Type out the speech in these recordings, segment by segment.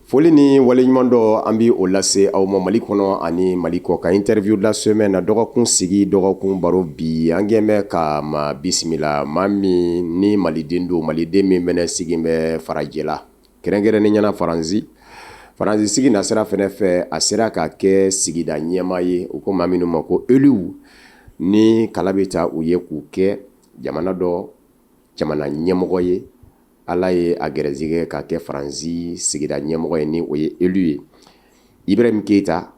Foli ni waleɲuman dɔ an bi o lase aw ma Mali kɔnɔ ani Mali kɔ ka interview la semaine na dɔgɔkun sigi dɔgɔkun baro bi an gɛnbɛ ka ma bisimila maa min ni maliden don maliden min mɛnɛ sigin bɛ farajɛ la kɛrɛnkɛrɛnnen ɲɛna Faranzi sigi na sira fɛnɛ fɛ a sera ka kɛ sigida ɲɛmaa ye u ko maa minnu ma ko élu ni kala bɛ ta u ye k'u kɛ jamana ɲɛmɔgɔ ye Ala ye a gɛrɛzigɛ ka kɛ Faranzi sigida ɲɛmɔgɔ ye ni o ye élu ye Ibrahim Keita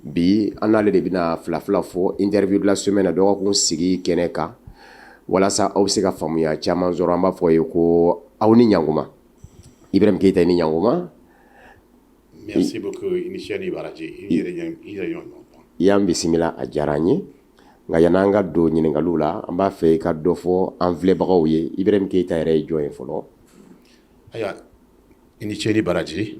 bi an n'ale de bɛna fila fɔ interview de la semaine na dɔgɔkun sigi kɛnɛ kan walasa aw bɛ se ka faamuya caman sɔrɔ an b'a fɔ ye ko aw ni ɲankuma Ibrahim Keita ni ɲankuma. Merci beaucoup Initiani Baraji. Y'an bisimila a diyara an ye nka yan'an ka don ɲininkaliw la an b'a fɛ i ka dɔ fɔ an filɛbagaw ye Ibrahim Keita yɛrɛ ye jɔn ye fɔlɔ. Aya Initiani Baraji.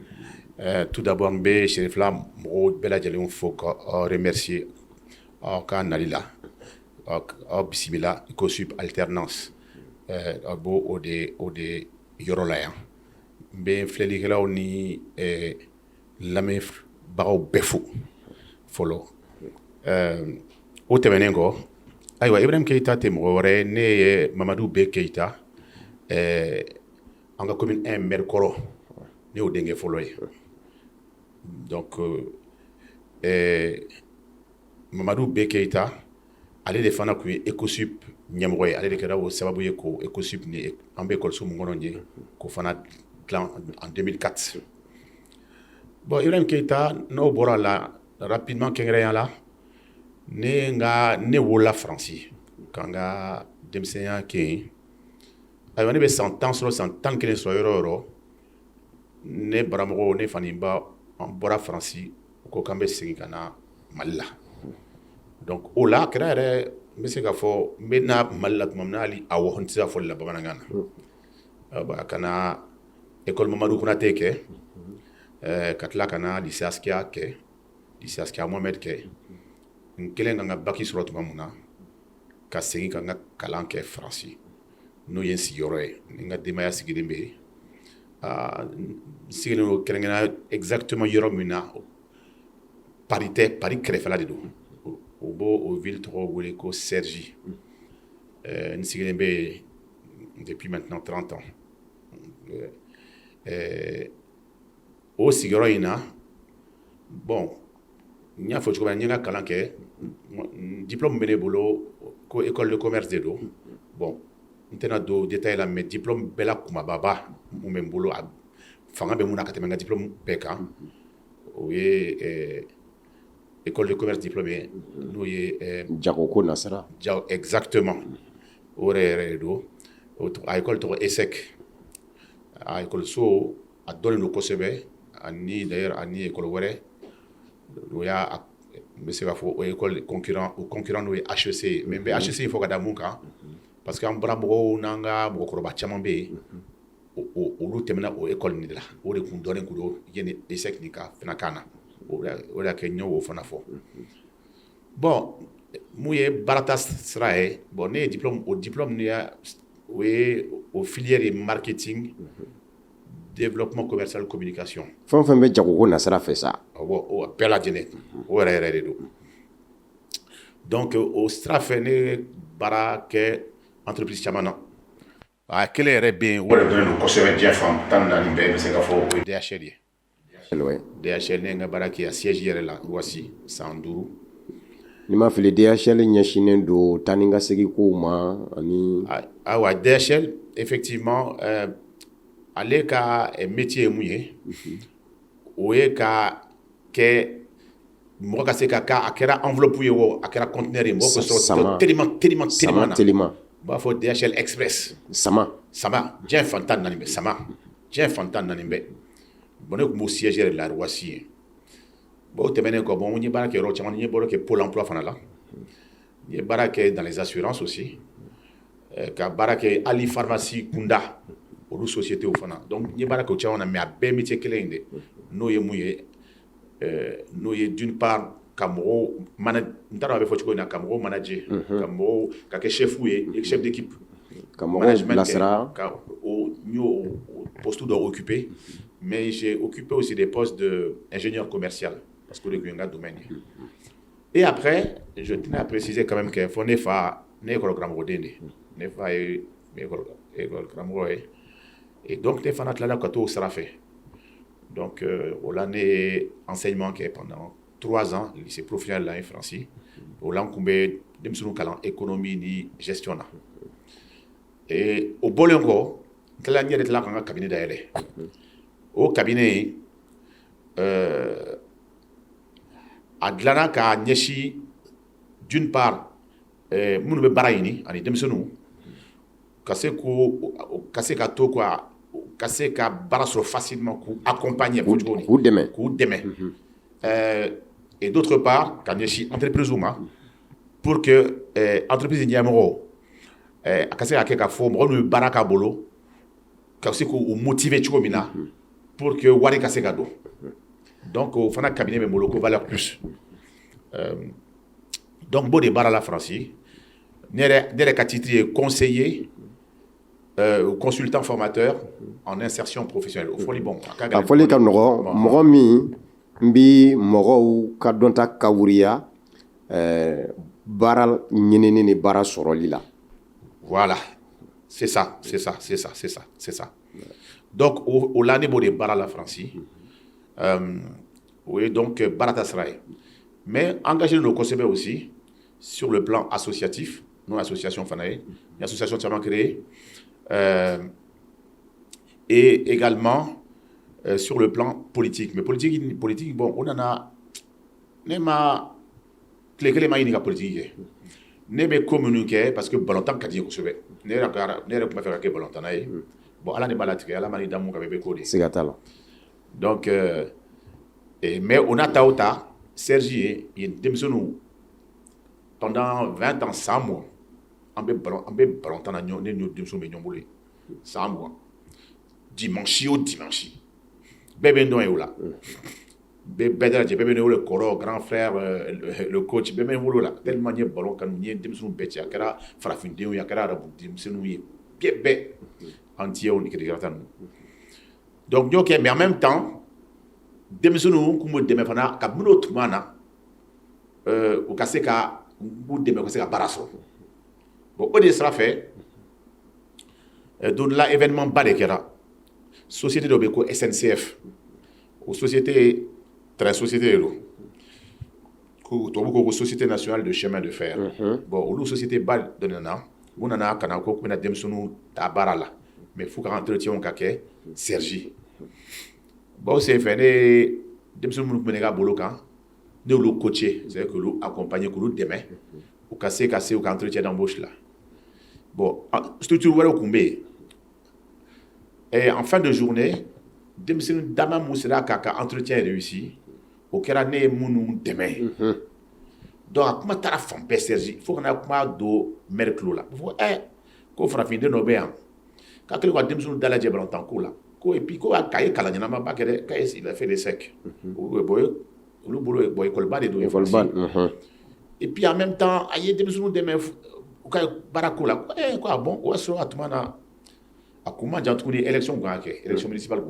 Tout d'abord n bɛ Serifla mɔgɔw bɛɛ lajɛlen fo ka remercier aw ka nali la aw bisimila ECOSUP alternance aw b'o o de yɔrɔ la yan n bɛ filɛlikɛlaw ni lamɛnbagaw bɛɛ fo fɔlɔ o tɛmɛnen kɔ ayiwa Ibrahim Keita tɛ mɔgɔ wɛrɛ ne ye Mamadu B Keita an ka commune 1 maire kɔrɔ ne y'o denkɛ fɔlɔ ye donc Mamadu B Keita ale de fana tun ye ECOSUP ɲɛmɔgɔ ye ale de kɛra o sababu ye ko ECOSUP ni an bɛ école mun kɔnɔ ye k'o fana dilan en 2004. Bon Ibrahim Keita n'o bɔra la rapidement kɛnkɛrɛnya la ne wolola Faransi ka n ka denmisɛnya kɛ yen ayiwa ne bɛ san 10 sɔrɔ san 11 sɔrɔ yɔrɔ o yɔrɔ ne baramɔgɔw ne fani ba an bɔra Faransi u ko k'an bɛ segin ka na Mali la donc o la kɛra yɛrɛ n bɛ se ka fɔ n bɛ na Mali la tuma min na hali awɔ n tɛ se ka fɔli la bamanankan na ka na école Mamadou Konaté kɛ ka tila ka na lycée Askia Mohamed kɛ n kɛlen ka n ka bac sɔrɔ tuma min na ka segin ka n ka kalan kɛ Faransi n'o ye n sigiyɔrɔ ye ni n ka denbaya sigilen bɛ yen n sigilen don kɛrɛnkɛrɛnnenya exactement yɔrɔ min na Paris kɛrɛfɛla de don o b'o ville tɔgɔ wele ko Cergy n sigilen bɛ yen depuis maintenant 30 ans o sigiyɔrɔ in na bon n y'a fɔ cogo min na n ye n ka kalan kɛ diplôme bɛ ne bolo ko école de commerce de don bon n tɛna don détail la mais diplôme bɛɛ la kumababa mun bɛ n bolo a fanga bɛ mun na ka tɛmɛ n ka diplôme bɛɛ kan o ye école de commerce diplôme ye n'o ye jagoko nasara exactement o yɛrɛ de don a école tɔgɔ ESSEC a école so a dɔnlen don kosɛbɛ ani d'ailleurs ani école wɛrɛ o y'a n bɛ se ka fɔ o école concurrent n'o ye HEC ye mais n bɛ HEC fɔ ka da mun kan parce que an baramɔgɔw n'an ka mɔgɔkɔrɔba caman bɛ yen olu tɛmɛna o école nin de la o de kun dɔnnen kun don yani ESSEC nin ka fana kan na o de y'a kɛ n y'o fana fɔ bon mun ye baarata sira ye bon ne ye diplôme ni o ye o filière ye marketing développement commercial communication fɛn o fɛn bɛ jagoko nasara fɛ sa o bɛɛ lajɛlen o yɛrɛ de don donc o sira fɛ ne baara kɛ entreprise caman na a kelen yɛrɛ bɛ yen o yɛrɛ dɔnnen don kosɛbɛ diɲɛ fan 14 bɛɛ bɛ se ka fɔ o ye DHL ye DHL ne ye n ka baara kɛ a siège yɛrɛ la Ouassi san 5 ni ma fili DHL ɲɛsinnen don taa ni ka segin kow ma ani ayiwa DHL effectivement ale ka métier ye mun ye o ye ka kɛ mɔgɔ ka se ka a kɛra enveloppe ye o a kɛra conteneur ye mɔgɔ ka sɔrɔ teliman u b'a fɔ DHL Express sama diɲɛ fan 14 bɛ sama diɲɛ fan 14 bɛ bon ne tun b'o siège yɛrɛ la Ouassi ye bon o tɛmɛnen kɔ bon n ye baara kɛ yɔrɔ caman n ye baara kɛ Pôle emploi fana la n ye baara kɛ dans les assurances aussi ka baara kɛ Ali pharmacie Kunda olu sociétés fana donc n ye baara kɛ o caman na mais a bɛɛ métier kelen in de n'o ye mun ye n'o ye d'une part ka mɔgɔw n t'a dɔn a bɛ fɔ cogo min na ka mɔgɔw manager ka mɔgɔw ka kɛ chef ye chef d'équipe ka mɔgɔw bilasira ka n y'o poste dɔ occuper mais j'ai occupé aussi des postes d'ingénieur commercial, parce que le domaine. Et après, je tenais à préciser quand même que faut ne pas école Gramodende, ne pas école Gramodende. Et donc, ne pas là quand tout sera fait. Donc, on a enseignement qui est pendant 3 ans, lycée professionnel là en France. On a combé de économie ni gestion. Et au Bolongo, il y a un cabinet d'ailleurs. Au cabinet, à Glana ka nyeshi d'une part munu be barayini ani demsenu kase ka to quoi kase ka baraso facilement ku accompagner ku deme et d'autre part ka nyeshi entreprise uma pour que entreprise nyamoro kase ka fo mo nu baraka bolo kase ku motiver chomina pour que wari kase ka do. Donc, au fond, cabinet mais moloko valeur plus. Donc, bon débat à la France. Nere katitri conseiller, consultant formateur en insertion professionnelle. Au fond, bon. A foli ka nogo mogo mi mbi mogo ka donta kawuriya bara nyinini ni bara soroli la. Voilà. C'est ça. Donc, au l'année bon débat à la France. Oui, donc Baratasraï. Mais engager nos conseillers aussi sur le plan associatif, non association Fanaï, une association qui a créée, et également sur le plan politique. Mais politique, bon, on en a, les maïs politique, ne communiquer parce que Balantan qu'a dit qu'on se fait, ne pas faire que Balantan aille. Bon, Allah n'est pas là, Allah m'a dit d'amour avec Bécodé. C'est gâteau. Donc, mais on a Taota, Sergi, il y a des personnes pendant 20 ans, 100 mois, on peut balancer dans les deux 100 mois. Dimanche. Bébé non est là. Bébé le coro, grand frère, le coach, bébé est là. Tellement il y a ballon quand il y a des personnes bêtes, il y a farafindé, il y a arabe, bébé entier on est donc mais en même temps demisonu kumo deme fana ka muno tumana o kase ka bu deme ko se ka baraso bon o de sera fait donc là événement badekera société de beko SNCF ou société très société lo ko to bu ko société nationale de chemin de fer bon ou société bad de nana bunana kana ko kuna demisonu ta barala mais faut que entretien ka ke Sergi. Bon, c'est fait. Des personnes qui sont bolokan, nous coacher, c'est-à-dire que nous accompagner, que nous demain, ou casser, ou entretien d'embauche là. Bon, structure voilà au Koumbe. Et en fin de journée, des personnes d'ama moussera kaka entretien réussi, au kérane mounou demain. Donc, comment t'as la femme Sergi? Il faut qu'on a comment do merclo là. Il faut qu'on fera fin de nos béans. Quand on a des personnes dans la diable en tant que là. Et puis, quand il y a il a fait des secs. Et puis, en même temps, il y a des personnes qui ont barakola. Quoi, bon, on va se retrouver à comment j'ai trouvé l'élection municipale.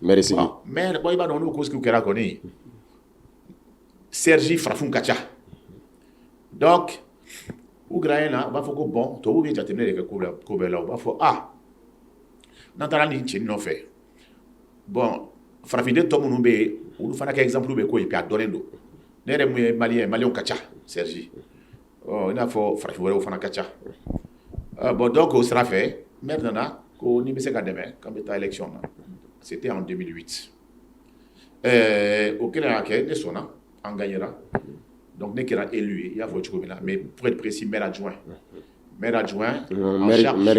Merci. Mais, il va dans nos causes qui ont connu. Sergi Frafoun Kacha. Donc, il va falloir que bon, tu vas terminer avec le couvert là. Il va falloir, n'entendant ni tchène non fait. Bon, farafinde to munu be, ou fana ka exemple be ko et puis a donner do. Nere malien kacha, Sergi. Oh, il a faut farafinde ou fana kacha. Bon donc on sera fait. Maintenant, ko ni bese ka demain quand beta élection. C'était en 2008. Auquel a que ne sona en gagnera. Donc ne kera élu, il y a voté comme là, mais pour être précis maire adjoint. Maire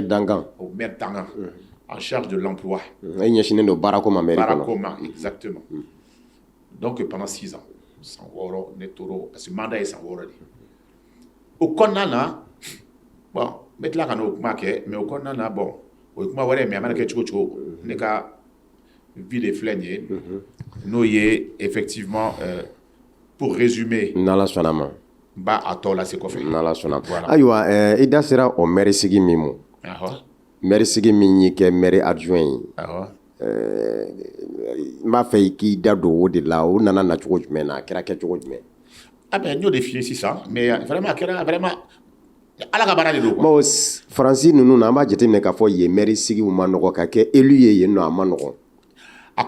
Dangan. Maire Dangan. En charge de l'emploi. Barakoma, exactement. Donc pendant 6 ans, sans woro, netoro, parce que le mandat est sans woro. Au Konana, bon, mettre là quand on marque, mais au Konana, bon, au Konana, mais à mal que tu n'est qu'à vie des flingués, nous y est effectivement, pour résumer, Nala Sonama. Bah, à toi là, c'est quoi fait? Nala Sonama. Aïwa, Ida sera au maire Sigi Mimo. Maire Sigi Mini, qui est maire adjoint. n b'a fɛ i k'i da don o de la o nana na cogo jumɛn na a kɛra kɛcogo jumɛn. Ah ben n y'o de f'i ye sisan mais vraiment a kɛra vraiment ala ka baara de don quoi. bon Faransi ninnu na an b'a jateminɛ k'a fɔ yen maire sigiw ma nɔgɔ ka kɛ élu ye yen nɔ a ma nɔgɔ. a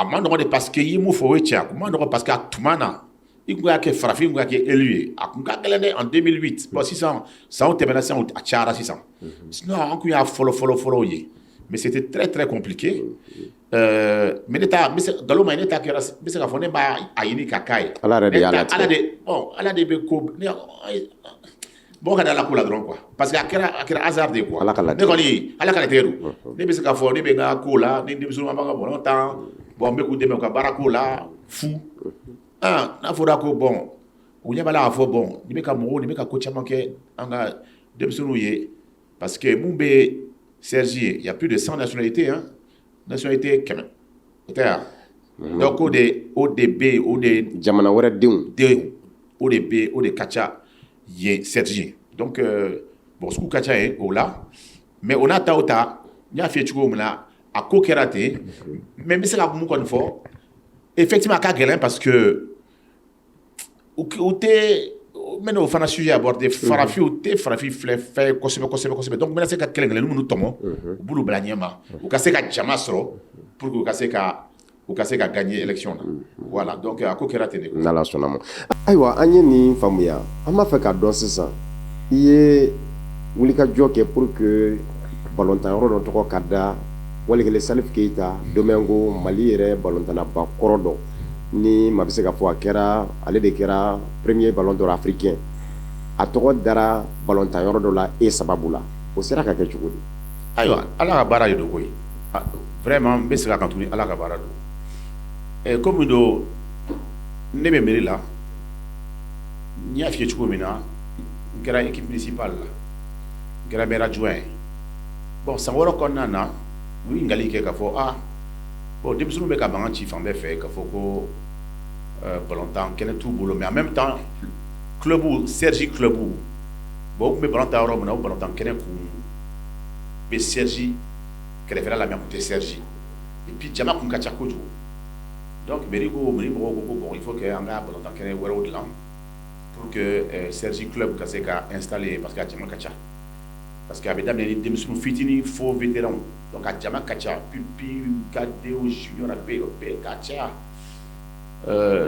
ma nɔgɔ de parce que i ye mun fɔ o ye tiɲɛ a kun ma nɔgɔ parce que a tuma na i kun y'a kɛ farafin kun y'a kɛ élu ye a kun ka gɛlɛn dɛ en 2008 bon sisan sanw tɛmɛna sisan a cayara sisan sinon an kun y'a fɔlɔ ye mais c'était très très compliqué mais ne ta nkalon ma ne ta kɛra n bɛ se k'a fɔ ne b'a ɲini ka k'a ye ala yɛrɛ de y'a latigɛ ala de bɛ ko bon ka da ala ko la dɔrɔn quoi parce que a kɛra hasard de quoi ala ka ne kɔni ala ka latigɛ don ne bɛ se k'a fɔ ne bɛ n ka ko la ni denmisɛnninw b'an ka bɔlɔn tan bon n bɛ k'u dɛmɛ u ka baara ko la fu n'a fɔra ko bon u ɲɛ b'a la k'a fɔ bon ni bɛ ka mɔgɔw ni bɛ ka ko caman kɛ an ka denmisɛnninw ye parce que mun bɛ Sergi ye il y a plus de 100 nationalités hein nationalité 100 o tɛ yan donc o de bɛ yen o de jamana wɛrɛ denw o de bɛ yen o de ka ca yen Sergi donc bon sugu ka ca yen o la mais o n'a ta o ta n y'a f'i ye cogo min na a ko kɛra ten mais n bɛ se ka mun kɔni fɔ effectivement a ka gɛlɛn parce que u tɛ n bɛna o fana sujet aborder farafin u tɛ farafin filɛ fɛ kosɛbɛ donc n bɛna se ka kɛlɛkɛlɛnin minnu tɔmɔ u b'olu bila ɲɛma u ka se ka jama sɔrɔ pour que u ka se ka gagner élection na voilà donc a ko kɛra ten de n'ala sɔnna ma ayiwa an ye nin faamuya an b'a fɛ k'a dɔn sisan i ye wulikajɔ kɛ pour que balɔntanyɔrɔ dɔ tɔgɔ ka da walikele Salif Keita Domingo Mali yɛrɛ balɔntannaba kɔrɔ dɔ ni ma bɛ se ka fɔ a kɛra ale de kɛra premier ballon d'or africain a tɔgɔ dara balɔntanyɔrɔ dɔ la e sababu la o sera ka kɛ cogo di. ayiwa ala ka baara de don koyi vraiment n bɛ segin a kan tuguni ala ka baara don komi don ne bɛ mairie la n y'a f'i ye cogo min na n kɛra équipe municipale la n kɛra maire adjoint ye bon san wɔɔrɔ kɔnɔna na u ye ɲininkali kɛ k'a fɔ bon denmisɛnninw bɛ ka mankan ci fan bɛɛ fɛ k'a fɔ ko balontan kɛnɛ t'u bolo mais en même temps club Sergi club bon u tun bɛ balon ta yɔrɔ min na o balontan kɛnɛ kun bɛ Sergi kɛrɛfɛla la mais a kun tɛ Sergi et puis jama kun ka ca kojugu donc mairie mɔgɔw ko bon il faut que an ka balontan kɛnɛ wɛrɛw dilan pour que Sergi club ka se ka installer parce que a jama ka ca parce que a bɛ daminɛ ni denmisɛnninw fitinin fo vétéran donc a jama ka ca pipi cadet junior a bɛɛ ka ca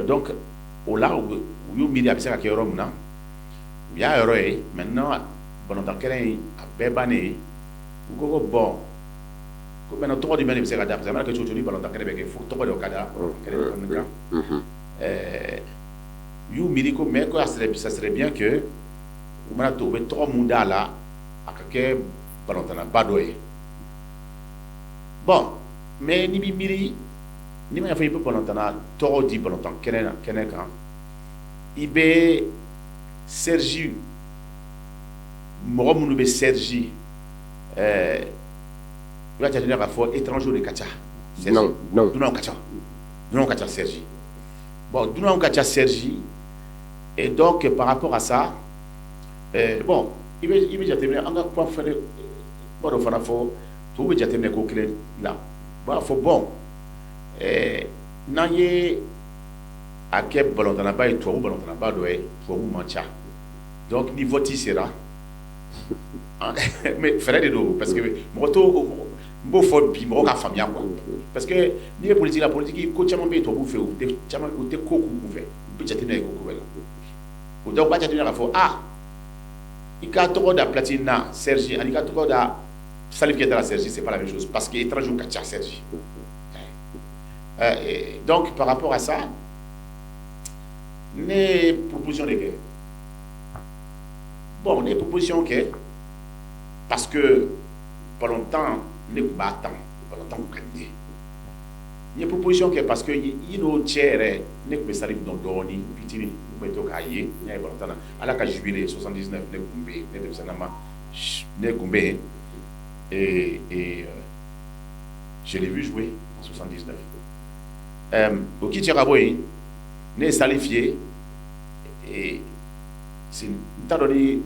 donc o la u y'u miiri a bɛ se ka kɛ yɔrɔ min na u y'a yɔrɔ ye maintenant balontan kɛnɛ in a bɛɛ bannen u ko bon ko maintenant tɔgɔ di bɛ bɛ se ka da parce que a mana kɛ cogo o cogo ni balontan kɛnɛ bɛ kɛ fo tɔgɔ de ka da kɛnɛ kɔni kan u y'u miiri ko mais ko ça serait bien que u mana to u bɛ tɔgɔ mun d'a la a ka kɛ balontannaba dɔ ye bon mais ni b'i miiri ni ma fɔ i bɛ balontanna tɔgɔ di balontan kɛnɛ kan i bɛ Sergi mɔgɔ minnu bɛ Sergi i b'a jateminɛ k'a fɔ étranger de ka ca dunanw ka ca Sergi bon dunanw ka ca Sergi et donc par rapport à ça bon i bɛ jateminɛ an ka kuma fɛnɛ kuma dɔ fana fɔ tubabu bɛ jateminɛ ko kelen la u b'a fɔ bon n'an ye a kɛ balɔntannaba ye tubabu balɔntannaba dɔ ye tubabu man ca donc ni vote sera mais fɛrɛ de don parce que mɔgɔ t'o n b'o fɔ bi mɔgɔ ka faamuya quoi parce que n'i ye politique la politique ko caman bɛ yen tubabu fɛ u tɛ ko k'u kun fɛ u bɛ jateminɛ ko k'u bɛ la o dɔw b'a jateminɛ k'a fɔ i ka tɔgɔ da Platini na Sergi ani ka tɔgɔ da Salif Keita la Sergi c'est pas la même chose parce que étranger ka ca Sergi donc par rapport à ça ne ye proposition de kɛ bon ne ye proposition kɛ parce que balontan ne tun b'a tan balontan kun ka di ne ye n ye proposition kɛ parce que i n'o cɛ yɛrɛ ne tun bɛ Salif dɔn dɔɔnin fitinin n tun bɛ to k'a ye n y'a ye balontan na ala ka jubilé 79 ne tun bɛ yen ne denmisɛnninma ne tun bɛ yen et je l'ai vu jouer en 79 o k'i cɛ ka bɔ yen ne ye Salif ye n t'a dɔn ni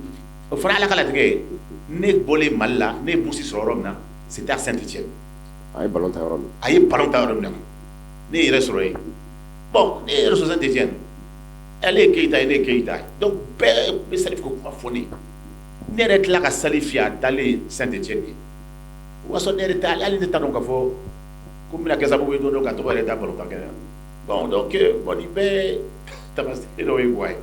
o fana ala ka latigɛ ye ne bɔlen Mali la ne ye bourse sɔrɔ yɔrɔ min na c'était à Saint-Étienne a ye ballon ta yɔrɔ min a ye ballon ta yɔrɔ min na ne yɛrɛ sɔrɔ yen bon ne yɛrɛ sɔrɔ Saint-Étienne ale ye Keita ye ne ye Keita donc bɛɛ bɛ Salif ko kuma fɔ ne yɛrɛ tila ka Salif ye a dalen Saint-Étienne ye o y'a sɔrɔ ne yɛrɛ t'a hali ne t'a dɔn k'a fɔ ko n bɛna kɛ sababu ye don dɔ ka tɔgɔ yɛrɛ da ballon tan kɛnɛ bon donc bon nin bɛɛ tamasiyɛn dɔw ye quoi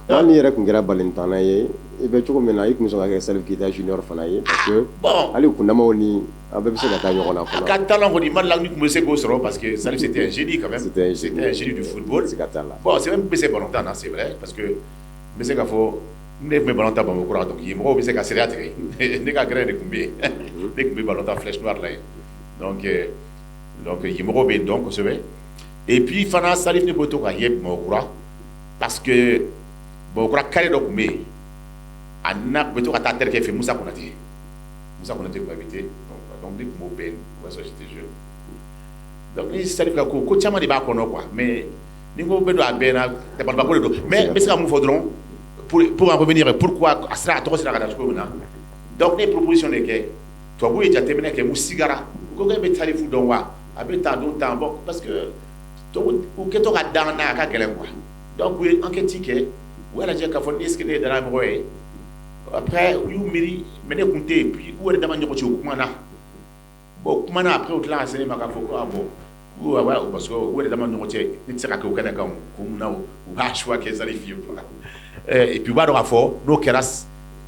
hali yɛrɛ tun kɛra balintana ye i bɛ cogo min na i tun bɛ sɔn ka kɛ Salif Keita junior fana ye parce que hali kundamaw ni a bɛɛ bɛ se ka taa ɲɔgɔn na fana. Ka talent kɔni Mali la ni tun bɛ se k'o sɔrɔ parce que Salif c'était un génie quand même. C'était un génie du football. Bon c'est même bɛ se ballon tan na c'est vrai parce que n bɛ se k'a fɔ ne tun bɛ ballon tan Bamakɔ la donc mɔgɔw bɛ se ka sereya tigɛ ne ka grain de tun bɛ yen ne tun bɛ ballon tan flèche noire la yen donc mɔgɔw bɛ yen dɔn kosɛbɛ et puis fana Salif ne bɛ to ka ye Bamakɔ parce que Bamakɔ carré dɔ tun bɛ yen a na bɛ to ka taa terikɛ fɛ Musa Konate tun b'a invité donc ne tun b'o bɛn o y'a sɔrɔ j'étais jeune donc ni Salif ka ko caman de b'a kɔnɔ quoi mais ni ko bɛ don a bɛɛ na dabalibanko de don mais n bɛ se ka mun fɔ dɔrɔn pour en revenir pourquoi a tɔgɔ sera ka da cogo min na donc ne ye proposition de kɛ tubabuw ye jateminɛ kɛ mu sigara ko k'e bɛ Salifu dɔn wa a bɛ tan don tan bon parce que u kɛtɔ ka dan n'a ka gɛlɛn quoi donc u ye enquête kɛ u y'a lajɛ k'a fɔ est-ce que ne ye danayamɔgɔ ye après u y'u miiri mais ne tun tɛ yen puis u yɛrɛ dama ɲɔgɔn cɛ u kumana bon u kumana après u tila ka se ne ma k'a fɔ ko ah bon parce que u yɛrɛ dama ɲɔgɔn cɛ ne tɛ se ka kɛ o kɛnɛ kan ko munna u b'a choix kɛ Salif ye quoi et puis u b'a dɔn k'a fɔ n'o kɛra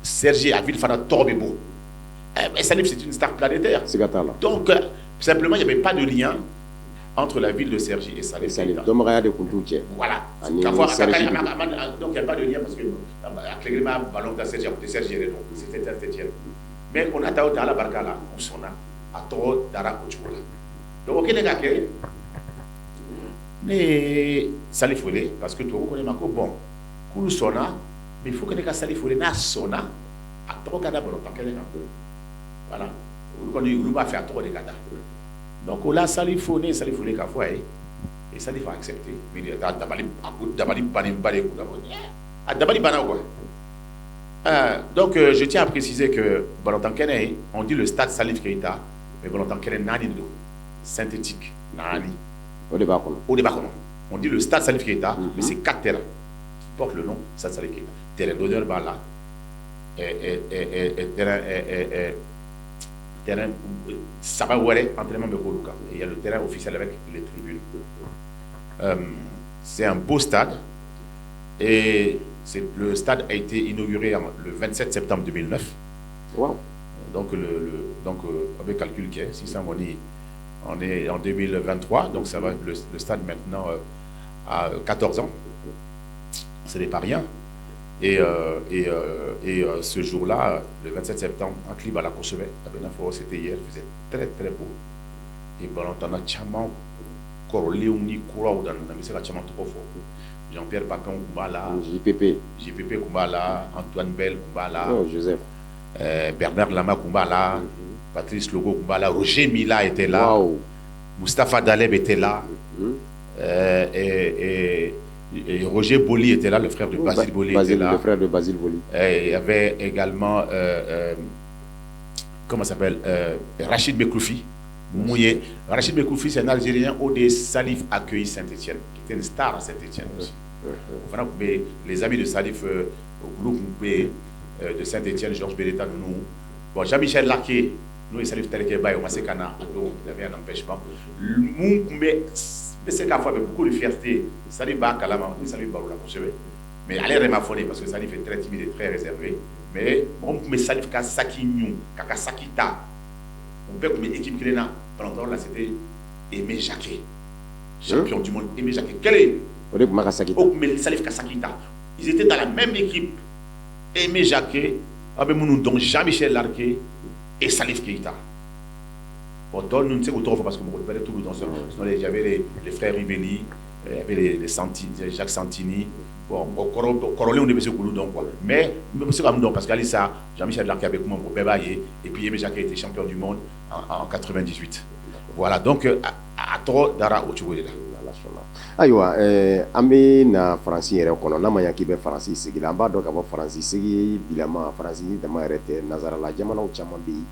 Serge a ville fana tɔgɔ bɛ bɔ mais Salif c'est une star planétaire donc simplement il n'y avait pas de lien entre la ville de Cergy et Salif. Dɔnbagaya de tun t'u cɛ. Voilà. Donc il n'y a pas de lien parce que Clément ballon de Cergy a coûté Cergy donc c'était Saint-Étienne. Mais on a taouté à la barca là, où son a trop d'ara au chocolat. Donc ok les gars, mais Salif volé parce que tout le monde est bon. Coulou sona, mais il faut que les gars Salif volé na sona à trop gada ballon tant qu'elle est un peu. Voilà. On va faire trop de gada. Donc là Salif volé qu'à fois et Salif a accepté. Mais il a dabali bana quoi. Donc je tiens à préciser que Balantan Kene, on dit le stade Salif Keita, mais Balantan Kene nani synthétique nani. Au débat on dit le stade Salif Keita, mais c'est 4 terrains qui portent le nom stade Salif Keita. Terrain d'honneur Bala, terrain Sabaware, entraînement de Koluka. Et il y a le terrain officiel avec les tribunes. C'est un beau stade et le stade a été inauguré le 27 septembre 2009. Wow. Donc, avec calcul qui est, si ça on est en 2023, donc ça va, le stade maintenant a 14 ans. Ce n'est pas rien. Et ce jour-là, le 27 septembre, en clip à la Kosovo, c'était hier, il faisait très très beau. Et on a tellement Léonie Kouraou dans la Tchaman Tokofo. Jean-Pierre Bacon Kumbala, JPP Kumbala, Antoine Bell Kumbala, Joseph. Bernard Lama Kumbala, Patrice Logo Kumbala, Roger Mila était là, Mustapha Daleb était là, et Roger Boli était là, le frère de Basile Boli était là. Le frère de Basile Boli. Il y avait également, comment ça s'appelle, Rachid Bekoufi. Rachid Bekoufi, c'est un Algérien où des Salif accueilli Saint-Étienne, qui était une star à Saint-Étienne aussi. Les amis de Salif, de Saint-Étienne, Georges Beretta, nous. Bon, Jean-Michel Larquet, nous et Salif Telekeba, il avait un empêchement. Mais c'est qu'à fois avec beaucoup de fierté, Salif Bakalama, Salif Baroula, mais allez rémaphoner parce que Salif est très timide et très réservé. Mais on Salif Kasaki Nyou, Kakasakita. On peut comme équipe qui est là, pendant là, c'était Aimé Jacquet, champion du monde. Aimé Jacquet, quel est Salif Kasakita. Ils étaient dans la même équipe. Aimé Jacquet, donc Jean-Michel Larquet et Salif Keita. Bon, nous ne savons pas parce que nous avons tout le temps. Il y avait les frères Rivelli, il y avait les Jacques Santini. Bon, Corolé, on est monsieur Koulou, donc quoi. Mais, monsieur Ramdon, parce qu'Alissa, Jean-Michel Larquet avec moi pour Bébaye, et puis Aimé Jacquet était champion du monde en 98. Voilà, donc, à trop d'ara au Tchoué là. Ayiwa an bɛ na Faransi yɛrɛ kɔnɔ n'a ma ɲɛ k'i bɛ Faransi sigi la an b'a dɔn ka fɔ Faransi sigi bilama Faransi dama yɛrɛ tɛ nazarala jamanaw caman bɛ yen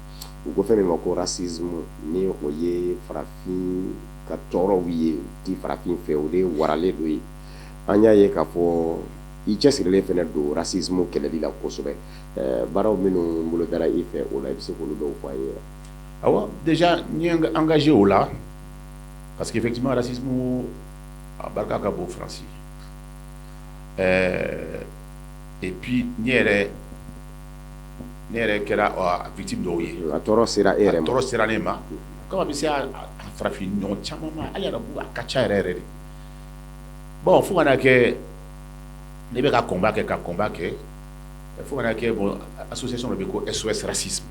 u ko fɛn min ma ko racisme ni o ye farafin ka tɔɔrɔw ye ti farafin fɛ o de waralen do ye an y'a ye k'a fɔ i cɛsirilen fɛnɛ don racisme kɛlɛli la kosɛbɛ baaraw minnu bolo dara i fɛ o la i bɛ se k'olu dɔw fɔ an ye wa. awɔ déjà n ye engagé o la parce que effectivement racisme a barika ka bon Faransi et puis ne yɛrɛ kɛra victime dɔw ye a tɔɔrɔ sera e yɛrɛ ma. a tɔɔrɔ sera ne ma comme a bɛ se a farafin ɲɔgɔn caman ma hali arabu a ka ca yɛrɛ yɛrɛ de bon fo ka na kɛ ne bɛ ka combat kɛ fo ka na kɛ bon association dɔ bɛ ko SOS racisme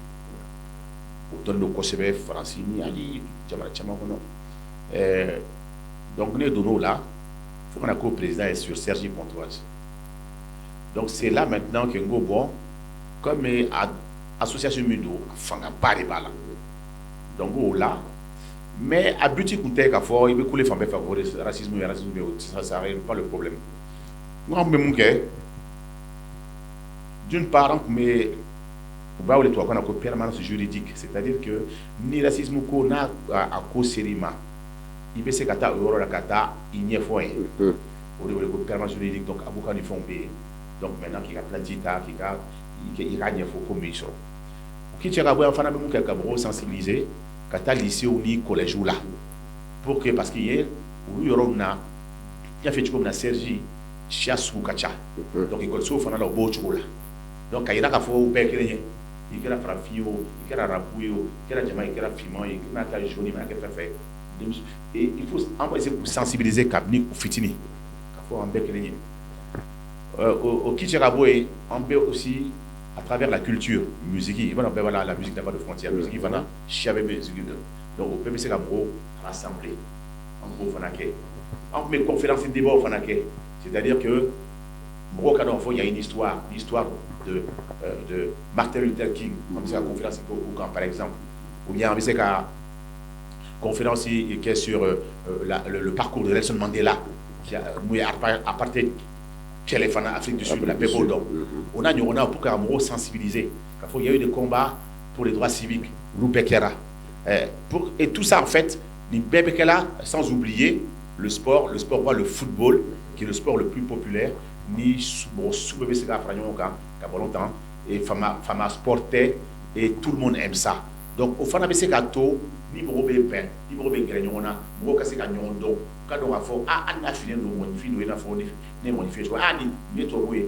o dɔnnen don kosɛbɛ Faransi ni hali jamana caman kɔnɔ donc ne donn'o la fo ka na k'o président est sur Sergi Pontoise donc c'est là maintenant que n ko bon comme association min don a fangaba de b'a la donc o la mais a but tun tɛ k'a fɔ i bɛ kule fan bɛɛ fɛ ko racisme bɛ yen ça règle pas le problème n ko an tun bɛ mun kɛ d'une part an tun bɛ u b'a wele tubabukan na ko permanence juridique c'est-à-dire que ni racisme ko n'a a ko ser'i ma i bɛ se ka taa o yɔrɔ la ka taa i ɲɛfɔ ye o de wele ko permanence juridique donc avocat ni fɛnw bɛ yen donc maintenant k'i ka plainte ta k'i ka ɲɛfɔ ko min sɔrɔ o k'i cɛ ka bɔ yan fana bɛ mun kɛ ka mɔgɔw sensibiliser ka taa lycéw ni collègew la pour que parce que ye olu yɔrɔw na n y'a fɔ cogo min na Sergi siya sugu ka ca donc écolisow fana la o b'o cogo la donc ka yira k'a fɔ o bɛɛ ye kelen ye i kɛra farafin ye o i kɛra arabu ye o i kɛra jama i kɛra finman ye i mana kɛ jaune i mana kɛ fɛn fɛn et il faut an b'a essayer k'u sensibiliser kabini u fitini k'a fɔ an bɛɛ kelen ye o k'i cɛ ka bɔ yen an bɛ aussi à travers la culture musique i b'a dɔn bɛɛ b'a la la musique n'a pas de frontière musique fana siya bɛ musique de donc o bɛɛ bɛ se ka mɔgɔw rassembler an b'o fana kɛ an tun bɛ conférence débat fana kɛ c'est-à-dire que mɔgɔw ka dɔn fɔ il y a une histoire de Martin Luther King an bɛ se ka conférence kɛ o kan par exemple ou bien an bɛ se ka conférence kɛ sur le parcours de Nelson Mandela mun ye apartheid kɛlɛ fana Afrique du Sud la bɛɛ b'o dɔn o n'a ɲɔgɔnna pour que ka mɔgɔw sensibiliser k'a fɔ il y a eu des combats pour les droits civiques olu bɛɛ kɛra et tout ça en fait nin bɛɛ bɛ kɛla sans oublier le sport quoi le football qui est le sport le plus populaire ni mɔgɔ sugu bɛɛ bɛ se ka fara ɲɔgɔn kan ka ballon tan et fama sport tɛ et tout le monde aime ça donc o fana bɛ se ka to ni mɔgɔw bɛ bɛn ni mɔgɔw bɛ gɛrɛ ɲɔgɔn na mɔgɔw ka se ka ɲɔgɔn dɔn ka dɔn k'a fɔ hali n'a filen don mɔgɔninfin don i n'a fɔ ne ye mɔgɔninfin ye cogo nin ye tubabu ye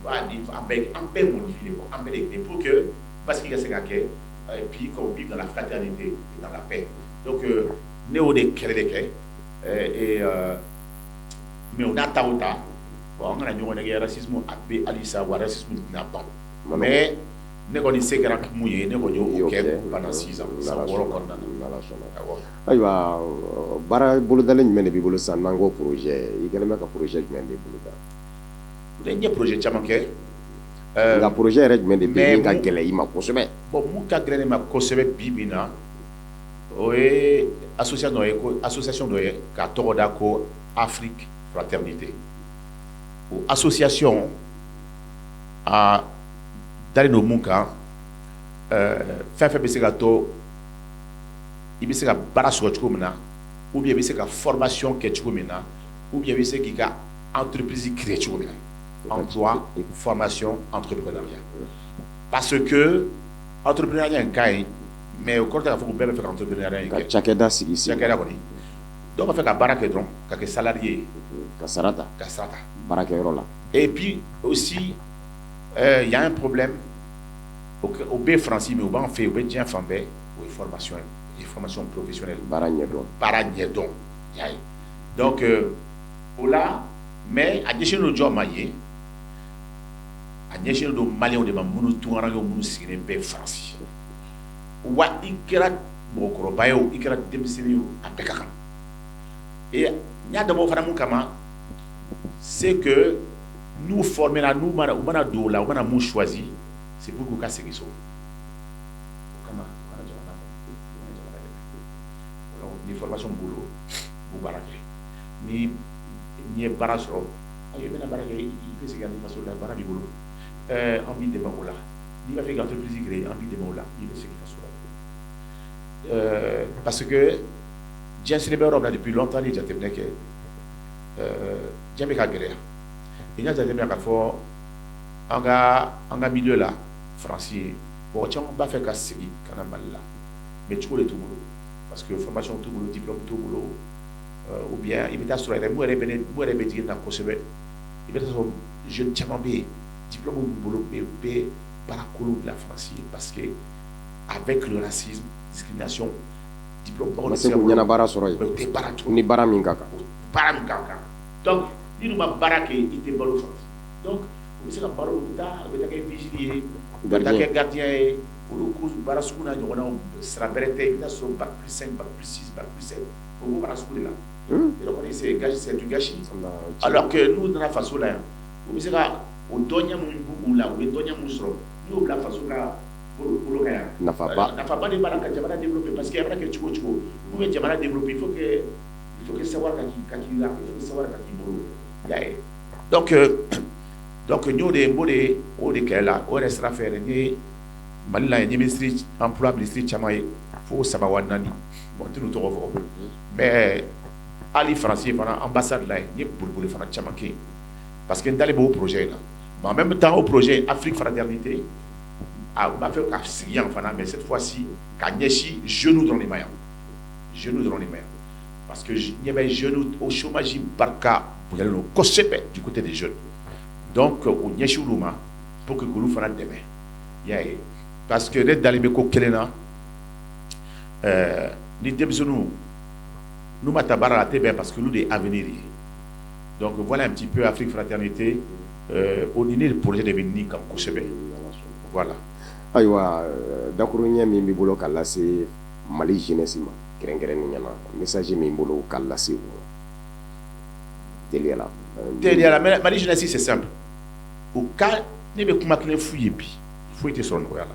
an bɛɛ ye mɔgɔninfin de an bɛɛ de kelen pour que basigi ka se ka kɛ et puis qu'on vive dans la fraternité et dans la paix donc ne y'o de kɛlɛ de kɛ et mais o n'a ta o ta bon an kana ɲɔgɔn nɛgɛ racisme a bɛ halisa wa racisme tɛna ban mais ne kɔni se kɛra mun ye ne kɔni y'o kɛ pendant 6 ans san 6 kɔnɔna na ayiwa baara bolodalen jumɛn de b'i bolo sisan n'an ko projet i kɛlen bɛ ka projet jumɛn de boloda n ye projet caman kɛ nka projet yɛrɛ jumɛn de bɛ yen min ka gɛlɛn i ma kosɛbɛ bon mun ka gɛlɛn ne ma kosɛbɛ bi bi in na o ye association dɔ ye k'a tɔgɔ da ko Afrique Fraternité o association a dalen don mun kan fɛn fɛn bɛ se ka to i bɛ se ka baara sɔrɔ cogo min na ou bien i bɛ se ka formation kɛ cogo min na ou bien i bɛ se k'i ka entreprise créer cogo min na emploi formation entrepreneuriat parce que entrepreneuriat in ka ɲi mais o kɔrɔ tɛ k'a fɔ ko bɛɛ bɛ fɛ ka entrepreneuriat in kɛ ka cakɛda sigi sen cakɛda kɔni dɔw b'a fɛ ka baara kɛ dɔrɔn ka kɛ salarié ye ka sara ta baarakɛyɔrɔ la et puis aussi il y a un problème au bɛ Faransi mais o b'an fɛ yen o bɛ diɲɛ fan bɛɛ o ye formation professionnelle baara ɲɛdɔn y'a ye donc o la mais a ɲɛsinnen don jɔn ma yen a ɲɛsinnen don maliyɛnw de ma minnu tunkarankew minnu sigilen bɛ Faransi wa i kɛra mɔgɔkɔrɔba ye o i kɛra denmisɛnnin ye o a bɛɛ ka kan et n y'a dabɔ fana mun kama c'est que n'u formera u mana don o la u mana mun choisi c'est pour k'u ka segin so o kama u kana jamana dɛmɛ ni formation bolo u b'u baara kɛ ni ye baara sɔrɔ i bɛna baara kɛ i bɛ segin ka faso la baara b'i bolo an b'i dɛmɛ o la n'i b'a fɛ ka entreprise créer an b'i dɛmɛ o la i bɛ segin ka so la parce que diɲɛ sini bɛ yɔrɔ min na depuis longtemps ni jateminɛ kɛ diɲɛ bɛ ka gɛlɛya i y'a jateminɛ k'a fɔ an ka milieu la faransi ye mɔgɔ caman b'a fɛ ka segin ka na Mali la mais cogo de t'u bolo parce que formation t'u bolo diplôme t'u bolo ou bien i bɛ taa sɔrɔ yɛrɛ mun yɛrɛ bɛ jigin na kosɛbɛ i bɛ taa sɔrɔ jeune caman bɛ yen diplôme b'u bolo mais u bɛ baara kolon bila faransi ye parce que avec le racisme discrimination diplôme baw de se ka ɲɛna baara sɔrɔ yen u tɛ baara cogo ni baara min ka kan baara min ka kan donc ni n'u ma baara kɛ i tɛ balo faransi donc u bɛ se ka balo u bɛ taa kɛ vigile ye u bɛ taa kɛ gardien ye olu baara sugu n'a ɲɔgɔnnaw sira bɛrɛ tɛ i bɛ taa sɔrɔ bac plus 5 bac plus 6 bac plus 7 o b'o baara sugu de la yɔrɔ kɔni c'est du gâchis alors que n'u nana faso la yan u bɛ se ka o dɔnniya min b'u la u bɛ dɔnniya min sɔrɔ n'u y'o bila faso ka bolo kan yan nafaba de b'a la ka jamana développer parce que a mana kɛ cogo o cogo n'u bɛ jamana développer il faut que savoir ka k'i la il faut que savoir ka k'i bolo y'a ye donc n y'o de kɛlɛ la o yɛrɛ sira fɛ yɛrɛ n ye Mali la yan n ye ministre emploi ministre caman ye fo 3 wa 4 bon n tɛn'u tɔgɔ fɔ mais hali faransi fana ambassade la yen n ye boliboli fana caman kɛ yen parce que n dalen b'o projet in na mais en même temps o projet Afrique fraternité a b'a fɛ ka sigi yan fana mais cette fois-ci ka ɲɛsin jeunes dɔrɔn de ma yan jeunes dɔrɔn de ma yan parce que ɲɛ bɛ jeunes au chômage barika bonyalen don kosɛbɛ du côté des jeunes donc o ɲɛsin olu ma pour que k'olu fana dɛmɛ y'a ye parce que ne dalen bɛ ko kelen na ni denmisɛnninw n'u ma ta baara la a tɛ bɛn parce que olu de ye avenir ye donc voilà un petit peu Afrique fraternité o ni ne projet de bɛ nin kan kosɛbɛ voilà. ayiwa dakuru ɲɛ min b'i bolo ka lase Mali jeunesse ma kɛrɛnkɛrɛnnenya la message min bolo ka lase u ma teliya la mais Mali jeunesse c'est simple o ka ne bɛ kuma kelen f'u ye bi foyi tɛ sɔrɔ nɔgɔya la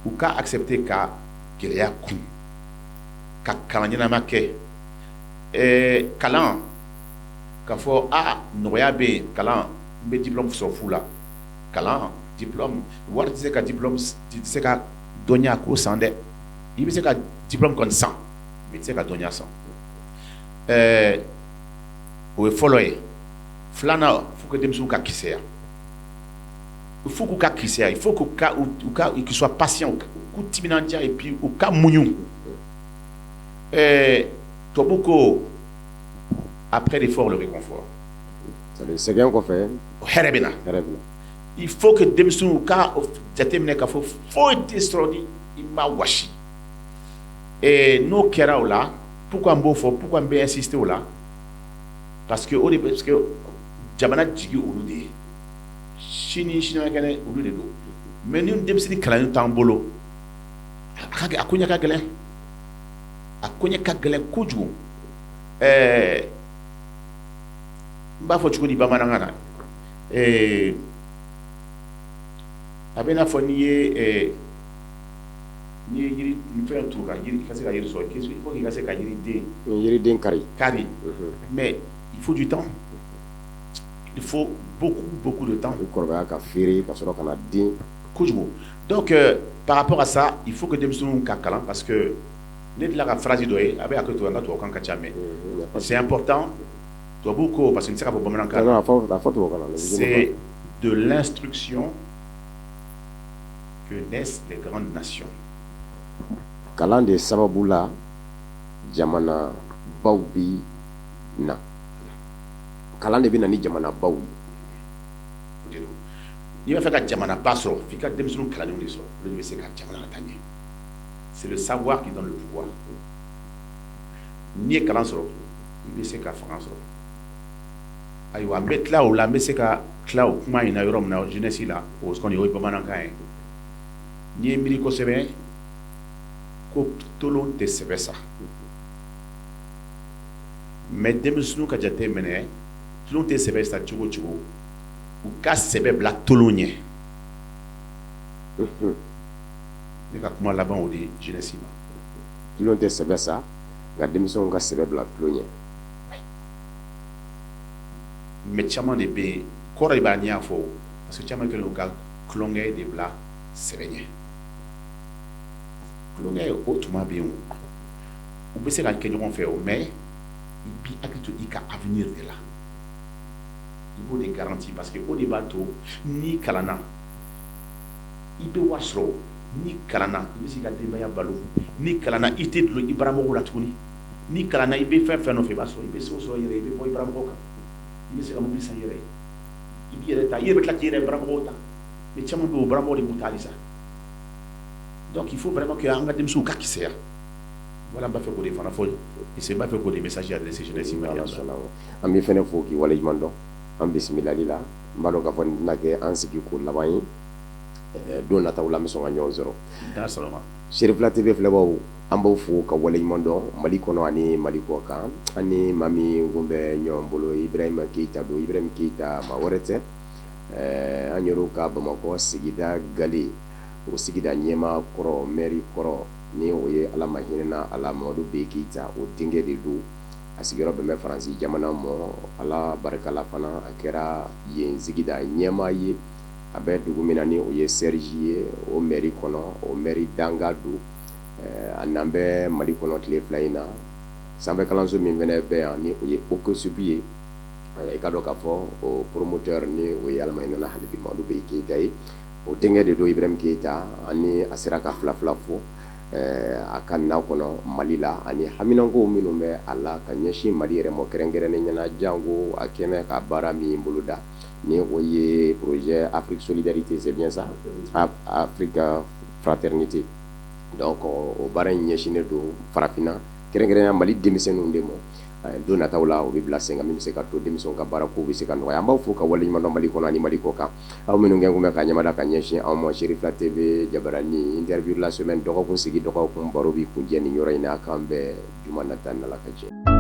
u ka accepter ka gɛlɛya kun ka kalan ɲɛnama kɛ kalan k'a fɔ nɔgɔya bɛ yen kalan n bɛ diplôme sɔrɔ fu la kalan diplôme wari tɛ se ka diplôme tɛ se ka dɔnniya ko san dɛ i bɛ se ka diplôme kɔni san mais i tɛ se ka dɔnniya san o ye fɔlɔ ye filanan faut que denmisɛnw ka kisɛya il faut k'u ka kisɛya il faut qu'ils soient patients k'u timinandiya et puis u ka muɲu tubabu ko après l'effort le réconfort sɛgɛn kɔfɛ hɛrɛ bɛ na il faut que denmisɛnw ka jateminɛ k'a fɔ foyi tɛ sɔrɔ ni i ma wasi n'o kɛra o la pourquoi n b'o fɔ pourquoi n bɛ insister o la parce que jamana jigi olu de ye sini sinikɛnɛ olu de don mais ni denmisɛnnin kalanni t'an bolo a ko ɲɛ ka gɛlɛn kojugu n b'a fɔ cogo di bamanankan na a bɛ i n'a fɔ n'i ye yiri fɛn turu ka yiri ka se ka yiri sɔrɔ il faut qu'il ka se ka yiriden kari mais il faut du temps il faut beaucoup de temps kɔrɔbaya ka feere ka sɔrɔ ka na den kojugu donc par rapport à ça il faut que denmisɛnninw ka kalan parce que ne dilan ka phrase dɔ ye a bɛ hakili to an ka tubabukan ka ca mais c'est important tubabu ko parce que n tɛ se ka fɔ bamanankan c'est de l'instruction que naissent les grandes nations. Kalan de sababu la jamana baw bi na kalan de bɛ na ni jamana baw n'i b'a fɛ ka jamana ba sɔrɔ f'i ka denmisɛnninw kalanlenw de sɔrɔ olu de bɛ se ka jamana la taa ɲɛ c'est le savoir qui donne le pouvoir n'i ye kalan sɔrɔ i bɛ se ka fanga sɔrɔ ayiwa n bɛ tila o la n bɛ se ka tila o kuma in na yɔrɔ min na jeunesse la o kɔni o ye bamanankan ye n'i ye miiri kosɛbɛ ko tolon tɛ sɛbɛ sa mais denmisɛnninw ka jate minɛ tolon tɛ sɛbɛ sa cogo o cogo u ka sɛbɛ bila tolon ɲɛ ne ka kuma laban o de ye jeunesse ma tolon tɛ sɛbɛ sa nka denmisɛnw ka sɛbɛ bila tolon ɲɛ mais caman de bɛ yen kɔrɔ de b'a ɲɛ fɔ parce que caman kɛlen don ka tulonkɛ de bila sɛbɛ ɲɛ tulonkɛ o tuma bɛ yen u bɛ se ka kɛ ɲɔgɔn fɛ o mais i b'i hakili to i ka avenir de la i b'o de garanti parce que o de b'a to n'i kalanna i bɛ wari sɔrɔ n'i kalanna i bɛ se ka denbaya balo n'i kalanna i tɛ dulon i baramɔgɔw la tuguni n'i kalanna i bɛ fɛn fɛn nɔfɛ i b'a sɔrɔ i bɛ se o sɔrɔ i yɛrɛ ye i bɛ bɔ i baramɔgɔw kan i bɛ se ka mobili san i yɛrɛ ye i b'i yɛrɛ ta i yɛrɛ bɛ tila k'i yɛrɛ baramɔgɔw ta mais caman bɛ yen o baramɔgɔw de b'u ta halisa donc il faut vraiment que an ka denmisɛnw ka kisɛya voilà n b'a fɛ k'o de fana fɔ n b'a fɛ k'o de message adressé jeunesse malienne an b'i fɛnɛ fo k'i waleɲuman dɔn an bisimilali la n b'a dɔn k'a fɔ nin tɛna kɛ an sigi ko laban ye don nataw la an bɛ sɔn ka ɲɔgɔn sɔrɔ Sherifila TV filɛbaw an b'aw fo ka waleɲuman dɔn Mali kɔnɔ ani Mali kɔ kan ani maa min kun bɛ ɲɔgɔn bolo Ibrahima Keyita don Ibrahima Keyita maa wɛrɛ tɛ an yɛrɛw ka Bamakɔ sigida Gale o sigida ɲɛmaa kɔrɔ maire kɔrɔ ni o ye Ala ma hinɛna Ala Mamadu B Keyita o denkɛ de don a sigiyɔrɔ bɛn bɛ Faransi jamana ma Ala barikala fana a kɛra yen sigida ɲɛmaa ye a bɛ dugu min na ni o ye Serge ye o maire kɔnɔ o maire danga don a n'an bɛ Mali kɔnɔ tile fila in na sanfɛ kalanso min fɛnɛ bɛ yan ni o ye OCSUP ye i ka dɔn k'a fɔ o promoteur ni o ye Ala ma hinɛna Halibi Mamadu B Keyita ye o denkɛ de don Ibrahima Keyita ani a sera ka fila fila fɔ a ka na kɔnɔ Mali la ani haminanko minnu bɛ a la ka ɲɛsin Mali yɛrɛ mɔ kɛrɛnkɛrɛnnen ɲɛna jango a kɛmɛ ka baara min boloda ni o ye projet Afrique Solidarité c'est bien ça Afrique Fraternité donc o baara in ɲɛsinnen don farafinna kɛrɛnkɛrɛnnenya Mali denmisɛnninw de ma don nataw la o bɛ bila sen kan min bɛ se ka to denmisɛnw ka baara ko bɛ se ka nɔgɔya an b'aw fo ka waleɲuman dɔn Mali kɔnɔ ani Mali kɔ kan aw minnu kɛ kun bɛ ka ɲɛmada ka ɲɛsin anw ma Sherifila TV Jabarani interview la semaine dɔgɔkun sigi dɔgɔkun baro bi kuncɛ nin yɔrɔ in na k'an bɛɛ juma nata n'Ala ka jɛ